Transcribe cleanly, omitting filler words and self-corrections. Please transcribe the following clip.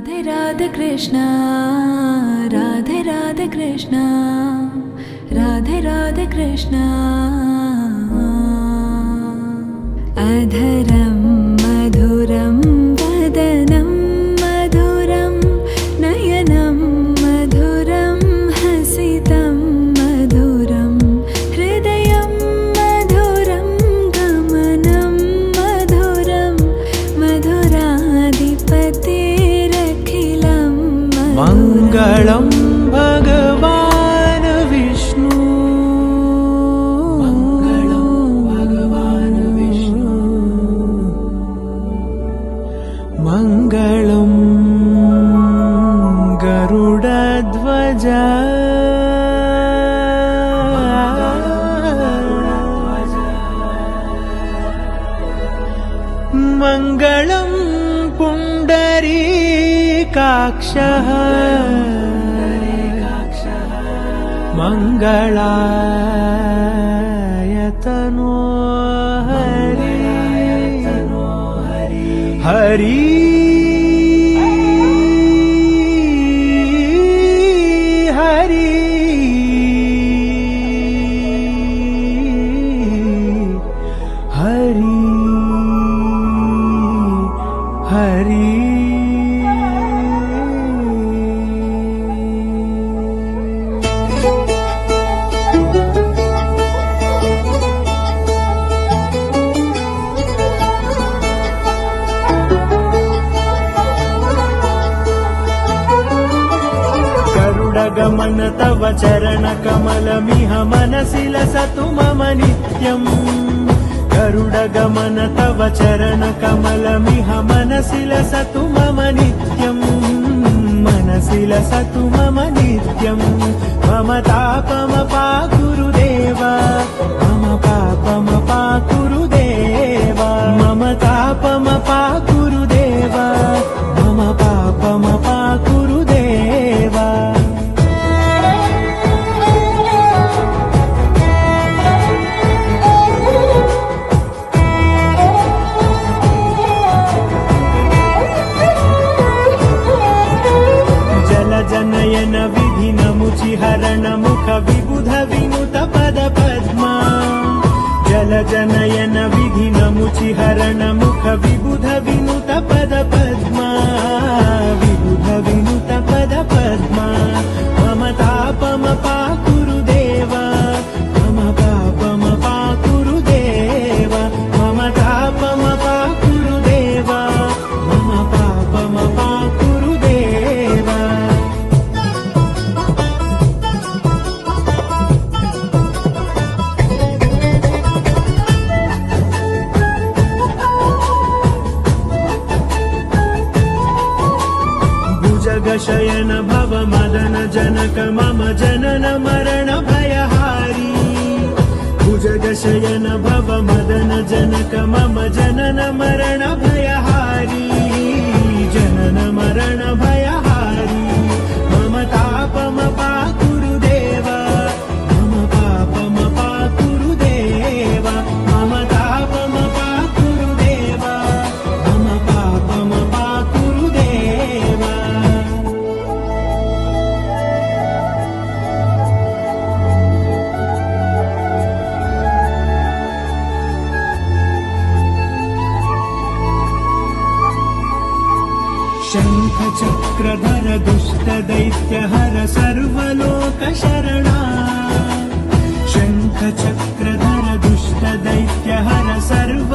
राधे राधे कृष्णा राधे राधे कृष्णा राधे राधे कृष्णा अधरं मधुरं वदनं मधुरं नयनं मधुरं हसितं मधुरं हृदयं मधुरं गमनं मधुरं मधुराधिपतिरखिलं मङ्गलं भगवान् विष्णु मङ्गलं गरुडध्वज मङ्गलं पुण्डरीकाक्षः मङ्गलायतनो हरि हरि हरि हरि हरि गमन तव चरण कमलमिह मनसि लसतु मम नित्यम् गरुडगमन तव चरण कमलमिह मनसि लसतु मम नित्यम् मनसि लसतु मम नित्यम् मम तापमपाकुरुदेव मम पापमपाकुरुदेव मम तापमपाकुरुदेव मम पापमपाकुरुदेव जनयन विधिनमुचिहरण मुख विबुध विनुत पद पद्मा जल जनयन विधिनमुचिहरण मुख विबुध विनुत पद पद्मा विबुध विनुत पद पद्मा मम तापमपाकुरुदेव मम पापमपाकुरुदेव मम तापमपाकुरुदेव मम पापमपाकुरुदेव शयन भव मदन जनक मम जनन मरण भयहारी भुजग शयन भव मदन जनक मम जनन मरण भयहारी जनन मरण भयहारी मम तापमपाकुरुदेव मम पापमपाकुरुदेव मम तापमपाकुरुदेव मम पापमपाकुरुदेव शङ्ख चक्रधर दुष्ट दैत्य हर सर्वलोक शरणा शङ्ख चक्रधर दुष्ट दैत्य हर सर्व